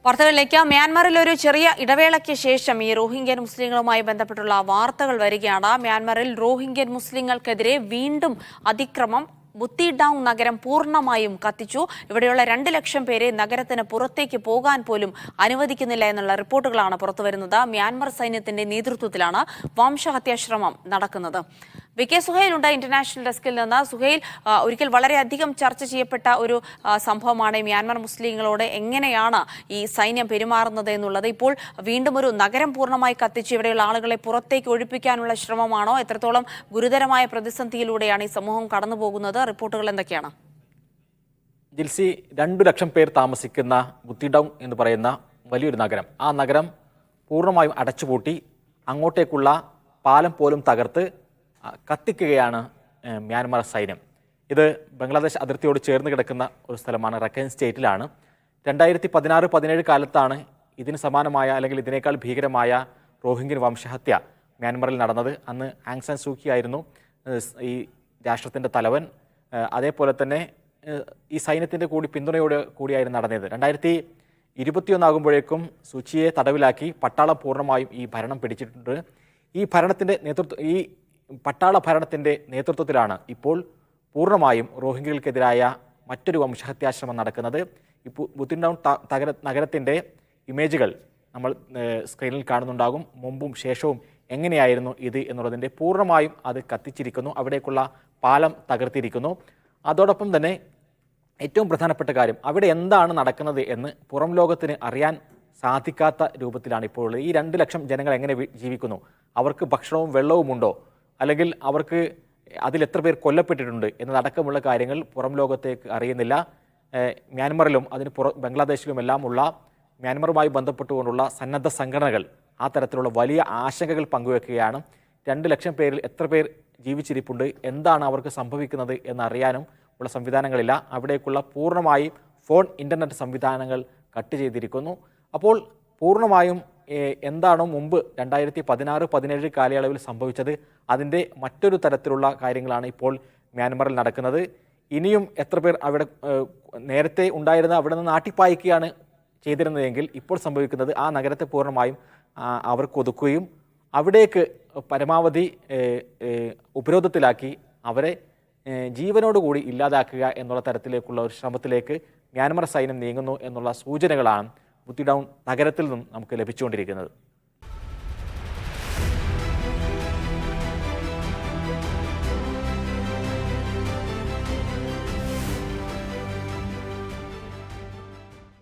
വാർത്തകളിലേക്ക്. മ്യാൻമറിൽ ഒരു ചെറിയ ഇടവേളയ്ക്ക് ശേഷം ഈ റോഹിംഗ്യൻ മുസ്ലിങ്ങളുമായി ബന്ധപ്പെട്ടുള്ള വാർത്തകൾ വരികയാണ്. മ്യാൻമറിൽ റോഹിംഗ്യൻ മുസ്ലിങ്ങൾക്കെതിരെ വീണ്ടും അതിക്രമം. ബുത്തിഡൌൺ നഗരം പൂർണ്ണമായും കത്തിച്ചു. ഇവിടെയുള്ള 2 ലക്ഷം പേരെ നഗരത്തിന് പുറത്തേക്ക് പോകാൻ പോലും അനുവദിക്കുന്നില്ല എന്നുള്ള റിപ്പോർട്ടുകളാണ് പുറത്തുവരുന്നത്. മ്യാൻമർ സൈന്യത്തിന്റെ നേതൃത്വത്തിലാണ് വംശഹത്യാശ്രമം നടക്കുന്നത്. വി.കെ. സുഹൈൽ ഉണ്ട് ഇന്റർനാഷണൽ ഡെസ്കിൽ നിന്ന്. സുഹൈൽ, ഒരിക്കൽ വളരെയധികം ചർച്ച ചെയ്യപ്പെട്ട ഒരു സംഭവമാണ് മ്യാൻമർ മുസ്ലിങ്ങളോട് എങ്ങനെയാണ് ഈ സൈന്യം പെരുമാറുന്നത് എന്നുള്ളത്. ഇപ്പോൾ വീണ്ടും ഒരു നഗരം പൂർണ്ണമായി കത്തിച്ച് ഇവിടെയുള്ള ആളുകളെ പുറത്തേക്ക് ഒഴിപ്പിക്കാനുള്ള ശ്രമമാണോ? എത്രത്തോളം ഗുരുതരമായ പ്രതിസന്ധിയിലൂടെയാണ് ഈ സമൂഹം കടന്നുപോകുന്നത്? റിപ്പോർട്ടുകൾ എന്തൊക്കെയാണ്? ജിൽസി, 2 ലക്ഷം പേർ താമസിക്കുന്ന ബുത്തിഡൌൺ എന്ന് പറയുന്ന വലിയൊരു നഗരം, ആ നഗരം പൂർണ്ണമായും അടച്ചുപൂട്ടി അങ്ങോട്ടേക്കുള്ള പാലം പോലും തകർത്ത് കത്തിക്കുകയാണ് മ്യാൻമർ സൈന്യം. ഇത് ബംഗ്ലാദേശ് അതിർത്തിയോട് ചേർന്ന് കിടക്കുന്ന ഒരു സ്ഥലമാണ്, റഖൈൻ സ്റ്റേറ്റിലാണ്. 2016-17 കാലത്താണ് ഇതിന് സമാനമായ അല്ലെങ്കിൽ ഇതിനേക്കാൾ ഭീകരമായ റോഹിംഗ്യൻ വംശഹത്യ മ്യാൻമറിൽ നടന്നത്. അന്ന് ആങ് സാൻ സൂക്കി ആയിരുന്നു ഈ രാഷ്ട്രത്തിൻ്റെ തലവൻ. അതേപോലെ തന്നെ ഈ സൈന്യത്തിൻ്റെ കൂടി പിന്തുണയോട് കൂടിയായിരുന്നു നടന്നത്. 2021 ആകുമ്പോഴേക്കും സൂചിയെ തടവിലാക്കി പട്ടാളം പൂർണ്ണമായും ഈ ഭരണം പിടിച്ചിട്ടുണ്ട്. ഈ പട്ടാള ഭരണത്തിൻ്റെ നേതൃത്വത്തിലാണ് ഇപ്പോൾ പൂർണ്ണമായും റോഹിംഗ്യകൾക്കെതിരായ മറ്റൊരു വംശഹത്യാശ്രമം നടക്കുന്നത്. ഇപ്പോൾ ബുത്തിഡൌൺ നഗരത്തിൻ്റെ ഇമേജുകൾ നമ്മൾ സ്ക്രീനിൽ കാണുന്നുണ്ടാകും. മുമ്പും ശേഷവും എങ്ങനെയായിരുന്നു ഇത് എന്നുള്ളതിൻ്റെ പൂർണ്ണമായും അത് കത്തിച്ചിരിക്കുന്നു. അവിടേക്കുള്ള പാലം തകർത്തിരിക്കുന്നു. അതോടൊപ്പം തന്നെ ഏറ്റവും പ്രധാനപ്പെട്ട കാര്യം, അവിടെ എന്താണ് നടക്കുന്നത് എന്ന് പുറം ലോകത്തിന് അറിയാൻ സാധിക്കാത്ത രൂപത്തിലാണ് ഇപ്പോൾ ഉള്ളത്. ഈ 2 ലക്ഷം ജനങ്ങൾ എങ്ങനെ ജീവിക്കുന്നു? അവർക്ക് ഭക്ഷണവും വെള്ളവും ഉണ്ടോ? അല്ലെങ്കിൽ അവർക്ക് അതിലെത്ര പേർ കൊല്ലപ്പെട്ടിട്ടുണ്ട് എന്നതടക്കമുള്ള കാര്യങ്ങൾ പുറം ലോകത്തേക്ക് അറിയുന്നില്ല. മ്യാൻമറിലും ബംഗ്ലാദേശിലുമെല്ലാം ഉള്ള മ്യാൻമറുമായി ബന്ധപ്പെട്ടുകൊണ്ടുള്ള സന്നദ്ധ സംഘടനകൾ ആ തരത്തിലുള്ള വലിയ ആശങ്കകൾ പങ്കുവെക്കുകയാണ്. 2 ലക്ഷം പേരിൽ എത്ര പേർ ജീവിച്ചിരിപ്പുണ്ട്, എന്താണ് അവർക്ക് സംഭവിക്കുന്നത് എന്നറിയാനും ഉള്ള സംവിധാനങ്ങളില്ല. അവിടേക്കുള്ള പൂർണ്ണമായി ഫോൺ, ഇൻ്റർനെറ്റ് സംവിധാനങ്ങൾ കട്ട് ചെയ്തിരിക്കുന്നു. അപ്പോൾ പൂർണ്ണമായും എന്താണോ മുമ്പ് 2016-17 കാലയളവിൽ സംഭവിച്ചത്, അതിൻ്റെ മറ്റൊരു തരത്തിലുള്ള കാര്യങ്ങളാണ് ഇപ്പോൾ മ്യാൻമറിൽ നടക്കുന്നത്. ഇനിയും എത്ര പേർ അവിടെ നേരത്തെ ഉണ്ടായിരുന്ന അവിടെ നിന്ന് നാട്ടിപ്പായിക്കുകയാണ് ചെയ്തിരുന്നതെങ്കിൽ ഇപ്പോൾ സംഭവിക്കുന്നത് ആ നഗരത്തെ പൂർണ്ണമായും അവർക്ക് ഒതുക്കുകയും അവിടേക്ക് പരമാവധി ഉപരോധത്തിലാക്കി അവരെ ജീവനോടുകൂടി ഇല്ലാതാക്കുക എന്നുള്ള തരത്തിലേക്കുള്ള ഒരു ശ്രമത്തിലേക്ക് മ്യാൻമർ സൈന്യം നീങ്ങുന്നു എന്നുള്ള സൂചനകളാണ് ബുത്തിഡൌൺ നഗരത്തിൽ നിന്നും നമുക്ക് ലഭിച്ചുകൊണ്ടിരിക്കുന്നത്.